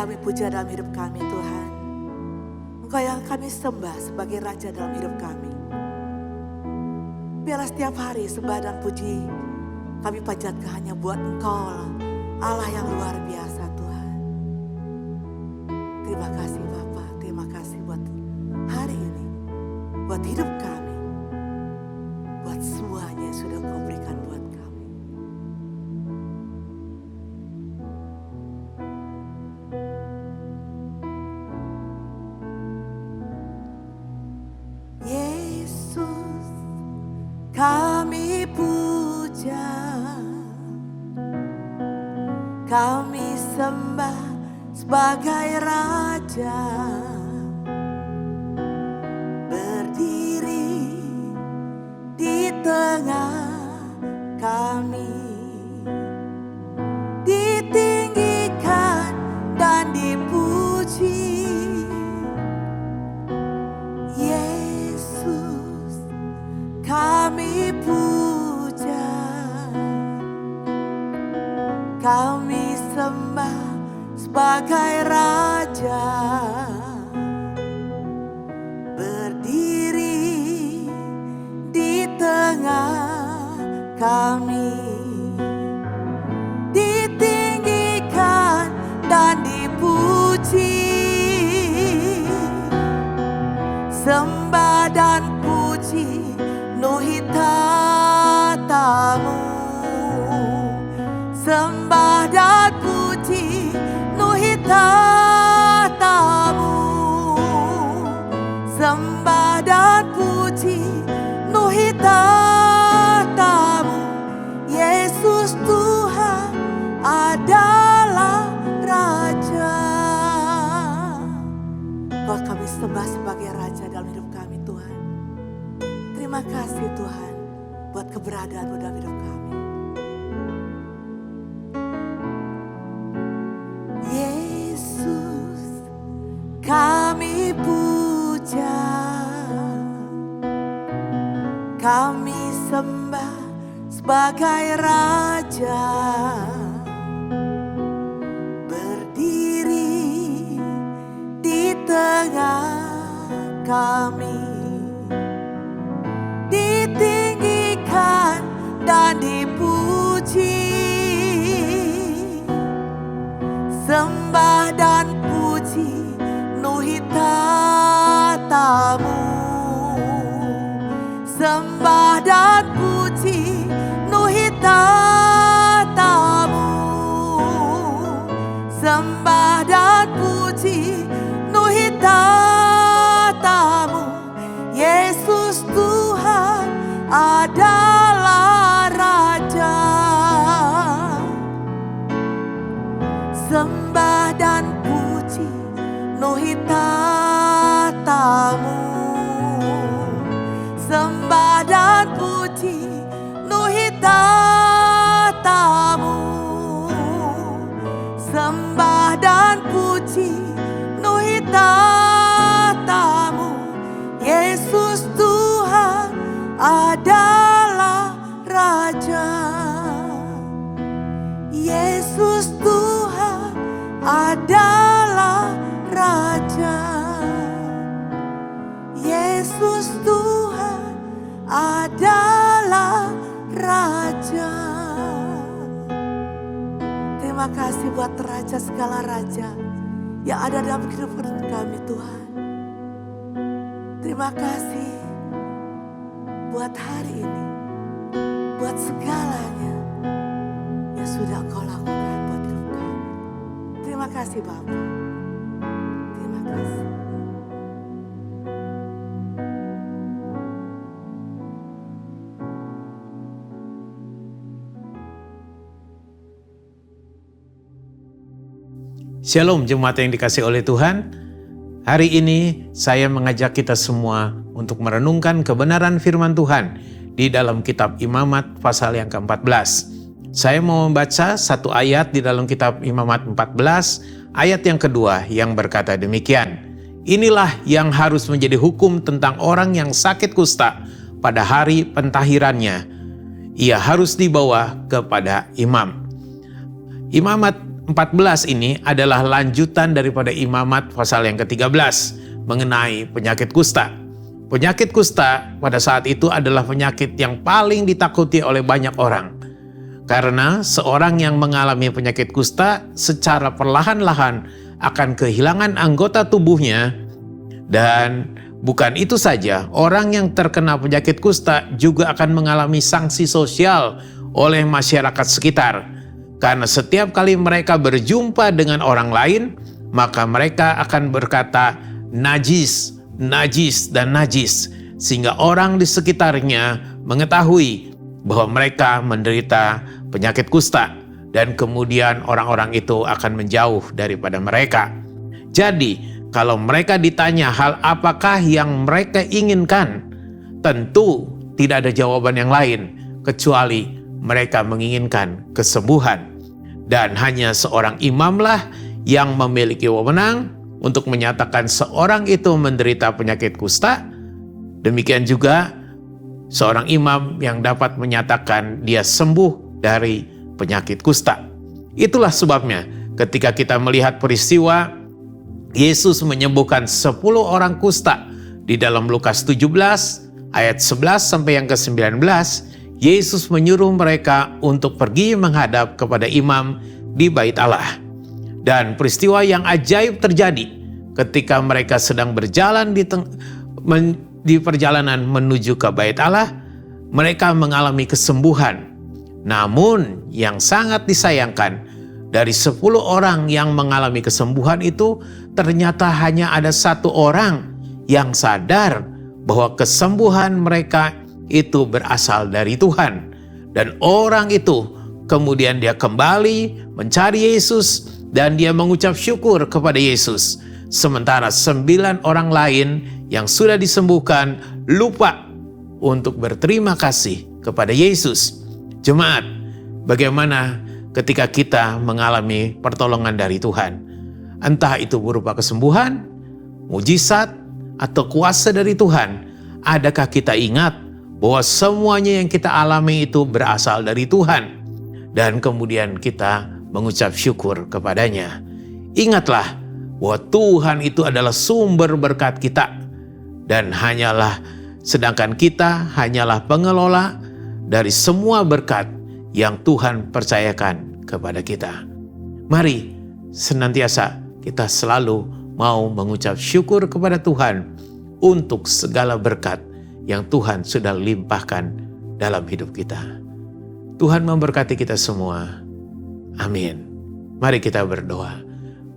damai puja dalam hidup kami Tuhan. Engkau yang kami sembah sebagai Raja dalam hidup kami. Biarlah setiap hari sembah dan puji kami panjatkan hanya buat Engkau Allah yang luar biasa Tuhan. Terima kasih Bapa, terima kasih buat hari ini, buat hidup kami, buat semuanya yang sudah Engkau berikan buat kami. Yesus, kami puja, kami sembah sebagai Raja, berdiri di tengah kami, ditinggikan dan dipuji. Yesus, kami puja, kami sembah sebagai Raja, berdiri di tengah kami, ditinggikan dan dipuji. Sembah dan puji nuhi tatamu, sembah dan puji nuhi tatamu, sembah dan puji nuhi tatamu. Yesus Tuhan adalah Raja. Kau kami sembah sebagai Raja dalam hidup kami Tuhan. Terima kasih Tuhan buat keberadaan-Mu dalam hidup kami. Yesus, kami puja, kami sembah sebagai Raja, berdiri di tengah kami, ditinggikan dan dipuji. Sembah dan puji nuhi tatamu, sembah dan puji nuhi tatamu, sembah dan puji nuhi tatamu. Yesus Tuhan adalah Raja. Sembah dan puji nuhi tatamu, sembah dan puji nuhi tatamu, sembah dan puji nuhi tatamu. Yesus Tuhan adalah Raja. Yesus Tuhan adalah Raja. Yesus Tuhan adalah Raja. Terima kasih buat Raja segala Raja yang ada dalam kehidupan kami Tuhan. Terima kasih buat hari ini, buat segalanya yang sudah Engkau lakukan buat hidup kami. Terima kasih Bapa. Terima kasih. Shalom jemaat yang dikasihi oleh Tuhan. Hari ini saya mengajak kita semua untuk merenungkan kebenaran firman Tuhan di dalam kitab Imamat pasal yang ke-14. Saya mau membaca satu ayat di dalam kitab Imamat 14, ayat yang kedua yang berkata demikian. Inilah yang harus menjadi hukum tentang orang yang sakit kusta pada hari pentahirannya. Ia harus dibawa kepada imam. Imamat 14 ini adalah lanjutan daripada Imamat pasal yang ke-13 mengenai penyakit kusta. Penyakit kusta pada saat itu adalah penyakit yang paling ditakuti oleh banyak orang. Karena seorang yang mengalami penyakit kusta secara perlahan-lahan akan kehilangan anggota tubuhnya. Dan bukan itu saja, orang yang terkena penyakit kusta juga akan mengalami sanksi sosial oleh masyarakat sekitar. Karena setiap kali mereka berjumpa dengan orang lain, maka mereka akan berkata najis, najis, dan najis. Sehingga orang di sekitarnya mengetahui bahwa mereka menderita penyakit kusta. Dan kemudian orang-orang itu akan menjauh daripada mereka. Jadi, kalau mereka ditanya hal apakah yang mereka inginkan, tentu tidak ada jawaban yang lain kecuali mereka menginginkan kesembuhan. Dan hanya seorang imamlah yang memiliki wewenang untuk menyatakan seorang itu menderita penyakit kusta. Demikian juga seorang imam yang dapat menyatakan dia sembuh dari penyakit kusta. Itulah sebabnya ketika kita melihat peristiwa Yesus menyembuhkan 10 orang kusta di dalam Lukas 17 ayat 11 sampai yang ke-19, Yesus menyuruh mereka untuk pergi menghadap kepada imam di bait Allah. Dan peristiwa yang ajaib terjadi ketika mereka sedang berjalan di perjalanan menuju ke bait Allah, mereka mengalami kesembuhan. Namun yang sangat disayangkan, dari 10 orang yang mengalami kesembuhan itu, ternyata hanya ada 1 orang yang sadar bahwa kesembuhan mereka itu berasal dari Tuhan. Dan orang itu kemudian dia kembali mencari Yesus dan dia mengucap syukur kepada Yesus. Sementara 9 orang lain yang sudah disembuhkan lupa untuk berterima kasih kepada Yesus. Jemaat, bagaimana ketika kita mengalami pertolongan dari Tuhan? Entah itu berupa kesembuhan, mujizat, atau kuasa dari Tuhan. Adakah kita ingat bahwa semuanya yang kita alami itu berasal dari Tuhan? Dan kemudian kita mengucap syukur kepadanya. Ingatlah bahwa Tuhan itu adalah sumber berkat kita. Dan sedangkan kita hanyalah pengelola dari semua berkat yang Tuhan percayakan kepada kita. Mari senantiasa kita selalu mau mengucap syukur kepada Tuhan untuk segala berkat yang Tuhan sudah limpahkan dalam hidup kita. Tuhan memberkati kita semua. Amin. Mari kita berdoa.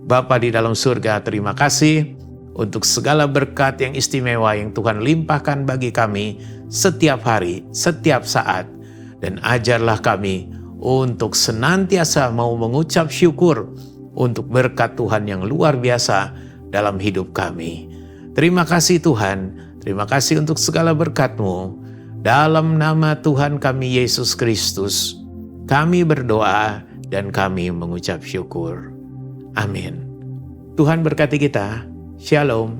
Bapa di dalam surga, terima kasih untuk segala berkat yang istimewa yang Tuhan limpahkan bagi kami setiap hari, setiap saat. Dan ajarlah kami untuk senantiasa mau mengucap syukur untuk berkat Tuhan yang luar biasa dalam hidup kami. Terima kasih Tuhan, terima kasih untuk segala berkat-Mu. Dalam nama Tuhan kami Yesus Kristus, kami berdoa dan kami mengucap syukur. Amin. Tuhan berkati kita. Shalom.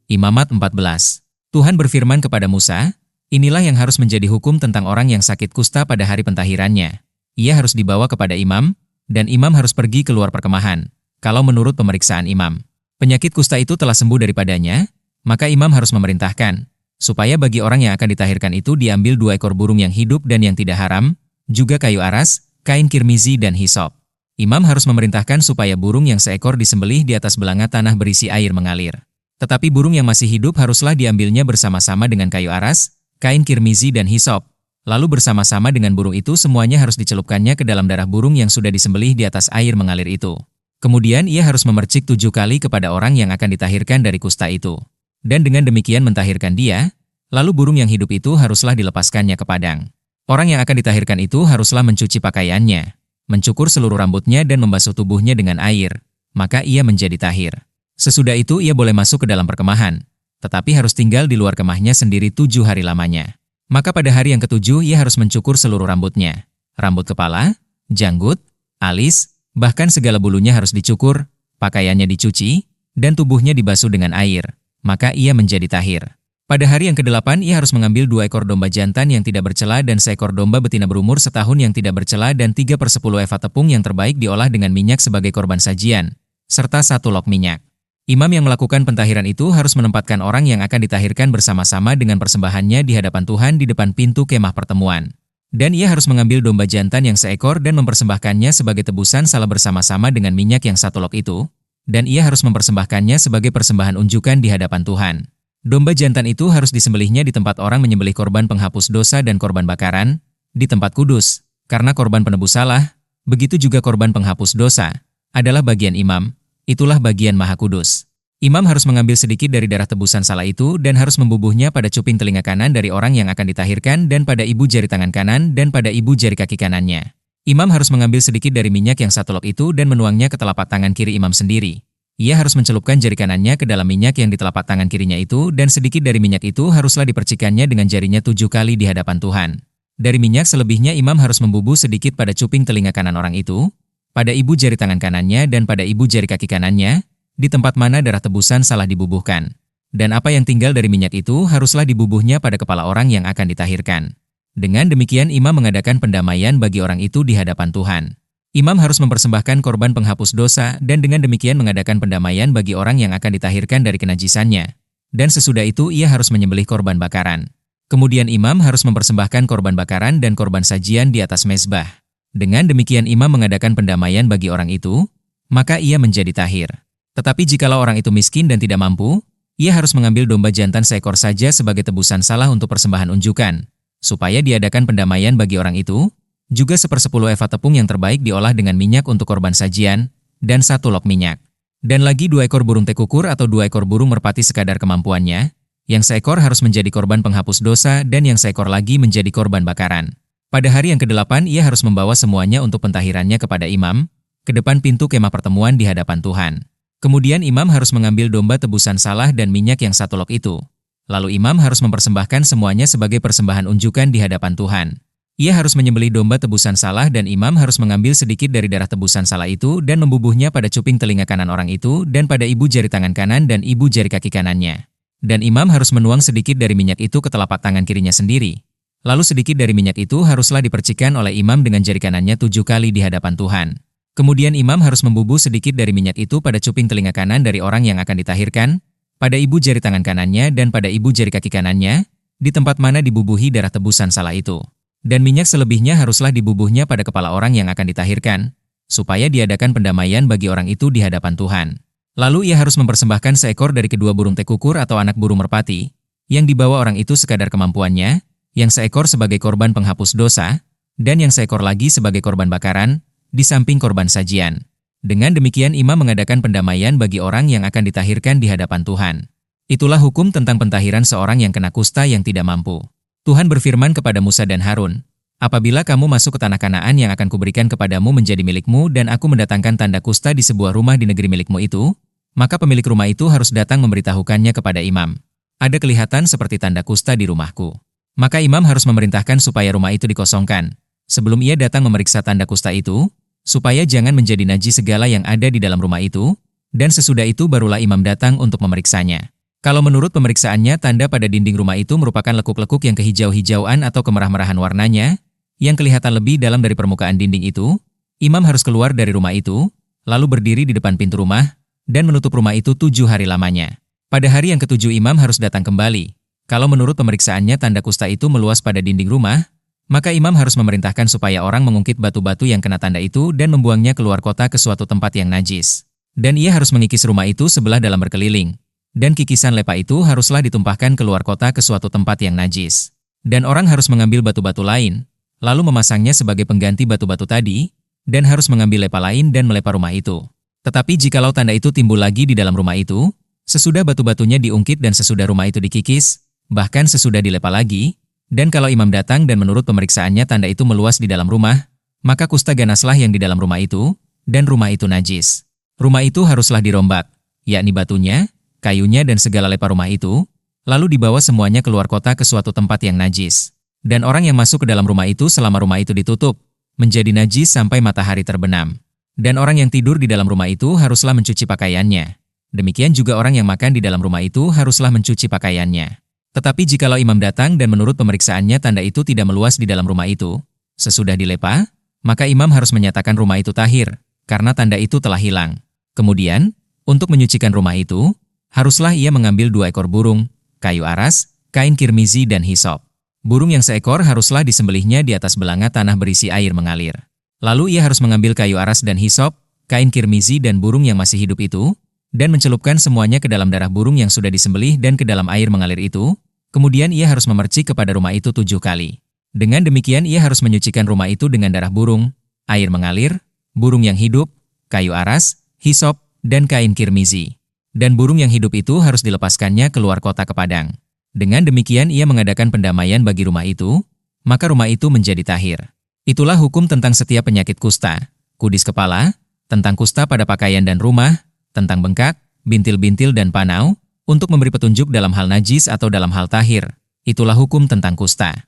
Imamat 14. Tuhan berfirman kepada Musa, inilah yang harus menjadi hukum tentang orang yang sakit kusta pada hari pentahirannya. Ia harus dibawa kepada imam, dan imam harus pergi keluar perkemahan. Kalau menurut pemeriksaan imam, penyakit kusta itu telah sembuh daripadanya, maka imam harus memerintahkan, supaya bagi orang yang akan ditahirkan itu diambil 2 ekor burung yang hidup dan yang tidak haram, juga kayu aras, kain kirmizi dan hisop. Imam harus memerintahkan supaya burung yang seekor disembelih di atas belanga tanah berisi air mengalir. Tetapi burung yang masih hidup haruslah diambilnya bersama-sama dengan kayu aras, kain kirmizi dan hisop. Lalu bersama-sama dengan burung itu semuanya harus dicelupkannya ke dalam darah burung yang sudah disembelih di atas air mengalir itu. Kemudian ia harus memercik 7 kali kepada orang yang akan ditahirkan dari kusta itu. Dan dengan demikian mentahirkan dia, lalu burung yang hidup itu haruslah dilepaskannya ke padang. Orang yang akan ditahirkan itu haruslah mencuci pakaiannya, mencukur seluruh rambutnya dan membasuh tubuhnya dengan air, maka ia menjadi tahir. Sesudah itu ia boleh masuk ke dalam perkemahan, tetapi harus tinggal di luar kemahnya sendiri 7 hari lamanya. Maka pada hari yang ke-7 ia harus mencukur seluruh rambutnya, rambut kepala, janggut, alis, bahkan segala bulunya harus dicukur, pakaiannya dicuci, dan tubuhnya dibasuh dengan air, maka ia menjadi tahir. Pada hari yang ke-8 ia harus mengambil 2 ekor domba jantan yang tidak bercela dan seekor domba betina berumur setahun yang tidak bercela dan 3/10 eva tepung yang terbaik diolah dengan minyak sebagai korban sajian, serta 1 log minyak. Imam yang melakukan pentahiran itu harus menempatkan orang yang akan ditahirkan bersama-sama dengan persembahannya di hadapan Tuhan di depan pintu kemah pertemuan. Dan ia harus mengambil domba jantan yang seekor dan mempersembahkannya sebagai tebusan salah bersama-sama dengan minyak yang 1 log itu, dan ia harus mempersembahkannya sebagai persembahan unjukan di hadapan Tuhan. Domba jantan itu harus disembelihnya di tempat orang menyembelih korban penghapus dosa dan korban bakaran, di tempat kudus, karena korban penebus salah, begitu juga korban penghapus dosa, adalah bagian imam, itulah bagian maha kudus. Imam harus mengambil sedikit dari darah tebusan salah itu dan harus membubuhnya pada cuping telinga kanan dari orang yang akan ditahirkan dan pada ibu jari tangan kanan dan pada ibu jari kaki kanannya. Imam harus mengambil sedikit dari minyak yang 1 log itu dan menuangnya ke telapak tangan kiri imam sendiri. Ia harus mencelupkan jari kanannya ke dalam minyak yang di telapak tangan kirinya itu dan sedikit dari minyak itu haruslah dipercikannya dengan jarinya 7 kali di hadapan Tuhan. Dari minyak selebihnya imam harus membubuh sedikit pada cuping telinga kanan orang itu, pada ibu jari tangan kanannya dan pada ibu jari kaki kanannya, di tempat mana darah tebusan salah dibubuhkan. Dan apa yang tinggal dari minyak itu haruslah dibubuhnya pada kepala orang yang akan ditahirkan. Dengan demikian imam mengadakan pendamaian bagi orang itu di hadapan Tuhan. Imam harus mempersembahkan korban penghapus dosa dan dengan demikian mengadakan pendamaian bagi orang yang akan ditahirkan dari kenajisannya. Dan sesudah itu ia harus menyembelih korban bakaran. Kemudian imam harus mempersembahkan korban bakaran dan korban sajian di atas mezbah. Dengan demikian imam mengadakan pendamaian bagi orang itu, maka ia menjadi tahir. Tetapi jikalau orang itu miskin dan tidak mampu, ia harus mengambil domba jantan seekor saja sebagai tebusan salah untuk persembahan unjukan, supaya diadakan pendamaian bagi orang itu, juga 1/10 eva tepung yang terbaik diolah dengan minyak untuk korban sajian, dan 1 log minyak. Dan lagi 2 ekor burung tekukur atau 2 ekor burung merpati sekadar kemampuannya, yang seekor harus menjadi korban penghapus dosa dan yang seekor lagi menjadi korban bakaran. Pada hari yang ke-8 ia harus membawa semuanya untuk pentahirannya kepada imam, ke depan pintu kemah pertemuan di hadapan Tuhan. Kemudian imam harus mengambil domba tebusan salah dan minyak yang 1 log itu. Lalu imam harus mempersembahkan semuanya sebagai persembahan unjukan di hadapan Tuhan. Ia harus menyembelih domba tebusan salah dan imam harus mengambil sedikit dari darah tebusan salah itu dan membubuhnya pada cuping telinga kanan orang itu dan pada ibu jari tangan kanan dan ibu jari kaki kanannya. Dan imam harus menuang sedikit dari minyak itu ke telapak tangan kirinya sendiri. Lalu sedikit dari minyak itu haruslah dipercikan oleh imam dengan jari kanannya 7 kali di hadapan Tuhan. Kemudian imam harus membubuh sedikit dari minyak itu pada cuping telinga kanan dari orang yang akan ditahirkan, pada ibu jari tangan kanannya dan pada ibu jari kaki kanannya, di tempat mana dibubuhi darah tebusan salah itu. Dan minyak selebihnya haruslah dibubuhnya pada kepala orang yang akan ditahirkan, supaya diadakan pendamaian bagi orang itu di hadapan Tuhan. Lalu ia harus mempersembahkan seekor dari kedua burung tekukur atau anak burung merpati, yang dibawa orang itu sekadar kemampuannya, yang seekor sebagai korban penghapus dosa, dan yang seekor lagi sebagai korban bakaran, di samping korban sajian. Dengan demikian imam mengadakan pendamaian bagi orang yang akan ditahirkan di hadapan Tuhan. Itulah hukum tentang pentahiran seorang yang kena kusta yang tidak mampu. Tuhan berfirman kepada Musa dan Harun, "Apabila kamu masuk ke tanah Kanaan yang akan kuberikan kepadamu menjadi milikmu dan aku mendatangkan tanda kusta di sebuah rumah di negeri milikmu itu, maka pemilik rumah itu harus datang memberitahukannya kepada imam. Ada kelihatan seperti tanda kusta di rumahku. Maka imam harus memerintahkan supaya rumah itu dikosongkan, sebelum ia datang memeriksa tanda kusta itu, supaya jangan menjadi najis segala yang ada di dalam rumah itu, dan sesudah itu barulah imam datang untuk memeriksanya. Kalau menurut pemeriksaannya tanda pada dinding rumah itu merupakan lekuk-lekuk yang kehijau-hijauan atau kemerah-merahan warnanya, yang kelihatan lebih dalam dari permukaan dinding itu, imam harus keluar dari rumah itu, lalu berdiri di depan pintu rumah, dan menutup rumah itu 7 hari lamanya. Pada hari yang ke-7 imam harus datang kembali. Kalau menurut pemeriksaannya tanda kusta itu meluas pada dinding rumah, maka imam harus memerintahkan supaya orang mengungkit batu-batu yang kena tanda itu dan membuangnya keluar kota ke suatu tempat yang najis. Dan ia harus mengikis rumah itu sebelah dalam berkeliling. Dan kikisan lepa itu haruslah ditumpahkan keluar kota ke suatu tempat yang najis. Dan orang harus mengambil batu-batu lain, lalu memasangnya sebagai pengganti batu-batu tadi, dan harus mengambil lepa lain dan melepa rumah itu. Tetapi jikalau tanda itu timbul lagi di dalam rumah itu, sesudah batu-batunya diungkit dan sesudah rumah itu dikikis, bahkan sesudah dilepa lagi, dan kalau imam datang dan menurut pemeriksaannya tanda itu meluas di dalam rumah, maka kusta ganaslah yang di dalam rumah itu, dan rumah itu najis. Rumah itu haruslah dirombak, yakni batunya, kayunya dan segala lepa rumah itu, lalu dibawa semuanya keluar kota ke suatu tempat yang najis. Dan orang yang masuk ke dalam rumah itu selama rumah itu ditutup, menjadi najis sampai matahari terbenam. Dan orang yang tidur di dalam rumah itu haruslah mencuci pakaiannya. Demikian juga orang yang makan di dalam rumah itu haruslah mencuci pakaiannya. Tetapi jikalau imam datang dan menurut pemeriksaannya tanda itu tidak meluas di dalam rumah itu, sesudah dilepa, maka imam harus menyatakan rumah itu tahir, karena tanda itu telah hilang. Kemudian, untuk menyucikan rumah itu, haruslah ia mengambil 2 ekor burung, kayu aras, kain kirmizi dan hisop. Burung yang seekor haruslah disembelihnya di atas belanga tanah berisi air mengalir. Lalu ia harus mengambil kayu aras dan hisop, kain kirmizi dan burung yang masih hidup itu, dan mencelupkan semuanya ke dalam darah burung yang sudah disembelih dan ke dalam air mengalir itu. Kemudian ia harus memercik kepada rumah itu 7 kali. Dengan demikian ia harus menyucikan rumah itu dengan darah burung, air mengalir, burung yang hidup, kayu aras, hisop, dan kain kirmizi. Dan burung yang hidup itu harus dilepaskannya keluar kota ke padang. Dengan demikian ia mengadakan pendamaian bagi rumah itu, maka rumah itu menjadi tahir. Itulah hukum tentang setiap penyakit kusta, kudis kepala, tentang kusta pada pakaian dan rumah, tentang bengkak, bintil-bintil dan panau, untuk memberi petunjuk dalam hal najis atau dalam hal tahir. Itulah hukum tentang kusta.